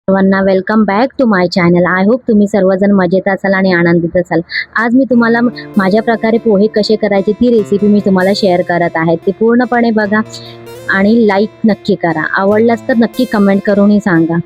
सर्वांना welcome back to my channel. I hope तुम्ही सर्वजण मजेत असाल आणि आनंदित असाल. आज मी तुम्हाला माझ्या प्रकारे पोहे कसे करायचे ती रेसिपी मी तुम्हाला शेअर करत आहे. ते पूर्णपणे बघा आणि लाईक नक्की करा. आवडल्यास तर नक्की कमेंट करूनही सांगा.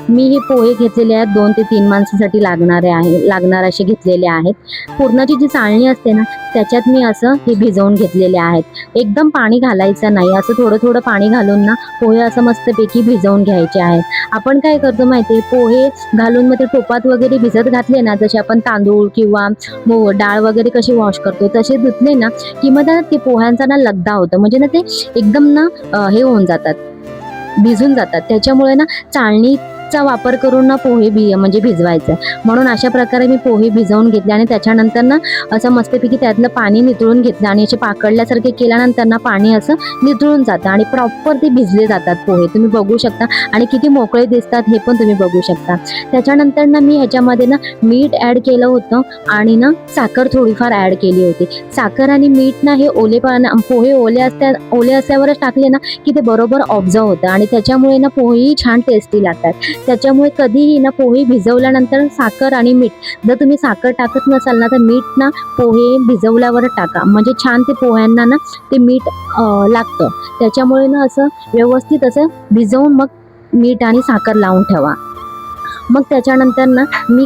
मी हे पोहे घेतलेले आहेत 2 ते 3 माणसांसाठी लागणार असे घेतलेले आहेत. पूर्णाची जी चाळणी असते ना त्याच्यात मी असं हे भिजवून घेतलेले आहेत. एकदम पाणी घालायचं नाही, असं थोडं थोडं पाणी घालून ना पोहे असं मस्तपैकी भिजवून घ्यायचे आहेत. आपण काय करतो माहिती आहे, पोहे घालून मग ते टोपात वगैरे भिजत घातले ना, जसे आपण तांदूळ किंवा डाळ वगैरे कशी वॉश करतो तसे धुतले ना की मग ते पोह्यांचा ना लगदा होतं, म्हणजे ना ते एकदम ना हे होऊन जातात, भिजून जातात. त्याच्यामुळे ना चाळणीचा वापर करून ना पोहे म्हणजे भिजवायचं. म्हणून अशा प्रकारे मी पोहे भिजवून घेतले आणि त्याच्यानंतर ना असं मस्तपैकी त्यातलं पाणी नितळून घेतलं आणि असे पाकडल्यासारखे केल्यानंतर ना पाणी असं नितळून जातं आणि प्रॉपर ते भिजले जातात पोहे. तुम्ही बघू शकता आणि किती मोकळे दिसतात हे पण तुम्ही बघू शकता. त्याच्यानंतर ना मी ह्याच्यामध्ये ना मीठ ॲड केलं होतं आणि ना साखर थोडीफार ॲड केली होती. साखर आणि मीठ ना हे पोहे ओले असल्यावरच टाकले ना की ते बरोबर ऑब्झर्व होतं आणि त्याच्यामुळे ना पोहेही छान टेस्टी लागतात. त्याच्यामुळे कधीही ना पोहे भिजवल्यानंतर साखर आणि मीठ, जर तुम्ही साखर टाकत नसाल ना तर मीठ ना पोहे भिजवल्यावर टाका, म्हणजे छान ते पोह्यांना ना ते मीठ लागतं. त्याच्यामुळे ना असं व्यवस्थित असं भिजवून मग मीठ आणि साखर लावून ठेवा. मग त्याच्यानंतर ना मी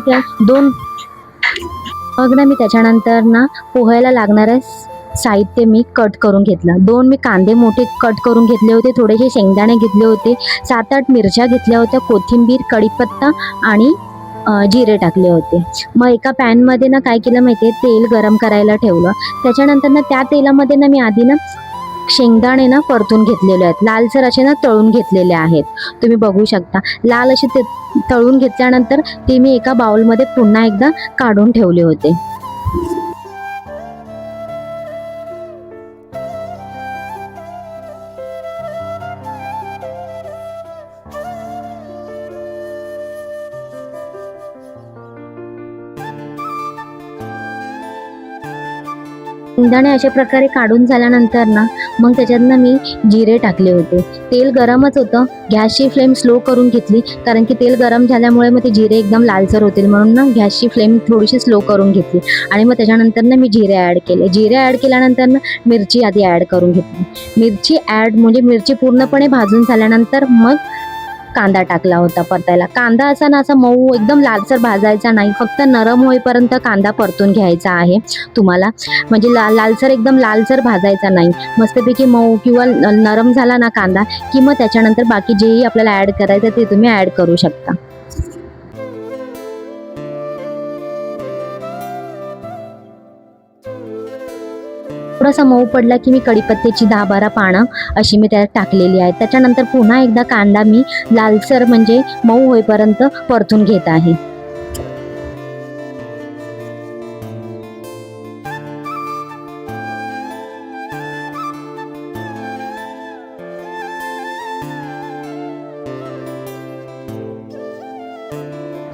त्याच्यानंतर ना पोह्याला लागणाऱ्या साहित्य मी कट करून घेतलं. 2 मी कांदे मोठे कट करून घेतले होते, थोडेसे शेंगदाणे घेतले होते, 7-8 मिरच्या घेतल्या होत्या, कोथिंबीर, कढीपत्ता आणि जिरे टाकले होते. मग एका पॅनमध्ये ना काय केलं माहिती आहे, तेल गरम करायला ठेवलं. त्याच्यानंतर ना त्या तेलामध्ये ना मी आधी ना शेंगदाणे ना परतून घेतलेले आहेत, लालसर असे ना तळून घेतलेले आहेत. तुम्ही बघू शकता लाल असे ते तळून घेतल्यानंतर ते मी एका बाउलमध्ये पुन्हा एकदा काढून ठेवले होते. शेंगदाणे अशा प्रकारे काढून झाल्यानंतर ना मग त्याच्यात मी जिरे टाकले होते. तेल गरमच होतं, गॅसची फ्लेम स्लो करून घेतली, कारण की तेल गरम झाल्यामुळे मग ते जिरे एकदम लालसर होतील, म्हणून ना गॅसची फ्लेम थोडीशी स्लो करून घेतली. आणि मग त्याच्यानंतर ना मी जिरे ॲड केले. जिरे ॲड केल्यानंतर ना मिरची आधी ॲड करून घेतली. मिरची पूर्णपणे भाजून झाल्यानंतर मग कांदा टाकला होता परतायला. कांदा असा ना असा मऊ एकदम लालसर भाजायचा नाही, फक्त नरम होईपर्यंत कांदा परतून घ्यायचा आहे तुम्हाला, म्हणजे लालसर एकदम लालसर भाजायचा नाही. मस्तपैकी मऊ किंवा नरम झाला ना कांदा की मग त्याच्यानंतर बाकी जेही आपल्याला ॲड करायचं ते तुम्ही ॲड करू शकता. थोडासा मऊ पडला की मी कढीपत्त्याची 10-12 पानं अशी मी त्यात टाकलेली आहेत. त्याच्यानंतर पुन्हा एकदा कांदा मी लालसर म्हणजे मऊ होईपर्यंत परतून घेत आहे.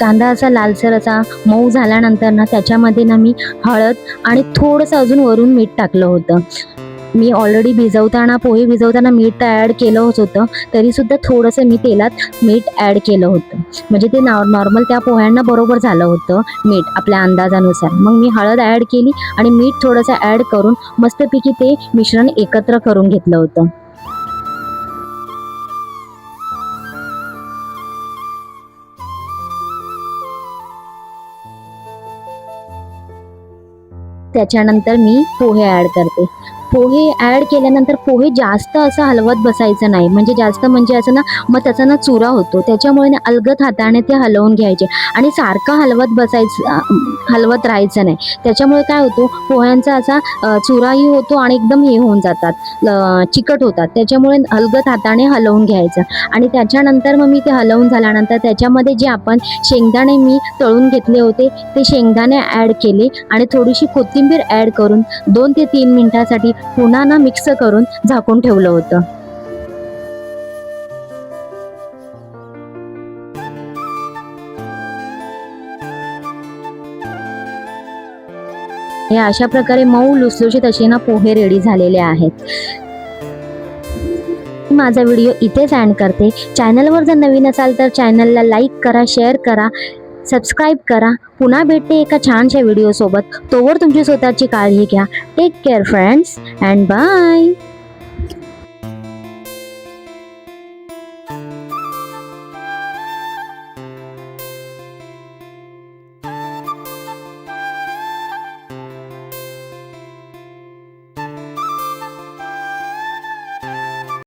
कांदा असा लालसर असा मऊ झाल्यानंतर ना त्याच्यामध्ये ना मी हळद आणि थोडंसं अजून वरून मीठ टाकलं होतं. मी ऑलरेडी पोहे भिजवताना मीठ ॲड केलंच होतं, तरीसुद्धा थोडंसं मी तेलात मीठ ॲड केलं होतं, म्हणजे ते नॉर्मल त्या पोह्यांना बरोबर झालं होतं मीठ आपल्या अंदाजानुसार. मग मी हळद ॲड केली आणि मीठ थोडंसं ॲड करून मस्तपैकी ते मिश्रण एकत्र करून घेतलं होतं. त्याच्यानंतर मी पोहे ॲड करते. पोहे ॲड केल्यानंतर पोहे जास्त असं हलवत बसायचं नाही, म्हणजे असं ना मग त्याचा ना चुरा होतो. त्याच्यामुळे ना अलगद हाताने ते हलवून घ्यायचे आणि सारखं हलवत राहायचं नाही. त्याच्यामुळे काय होतो, पोह्यांचा असा चुराही होतो आणि एकदम हे होऊन जातात, चिकट होतात. त्याच्यामुळे अलगद हाताने हलवून घ्यायचं. आणि त्याच्यानंतर मग मी ते हलवून झाल्यानंतर त्याच्यामध्ये जे आपण शेंगदाणे मी तळून घेतले होते ते शेंगदाणे ॲड केले आणि थोडीशी कोथिंबीर ॲड करून 2 ते 3 मिनिटासाठी पुन्हा ना मिक्स करून झाकून ठेवलं होतं. हे अशा प्रकारे मऊ लुसलुशीत असे ना पोहे रेडी झालेले आहेत. माझा व्हिडिओ इथेच एंड करते. चॅनलवर जर नवीन असाल तर चॅनलला लाईक करा, शेअर करा, सबस्क्राईब करा. पुन्हा भेटते एका छानशा व्हिडिओसोबत. तोवर तुमची स्वतःची काळजी घ्या. Take care friends and bye.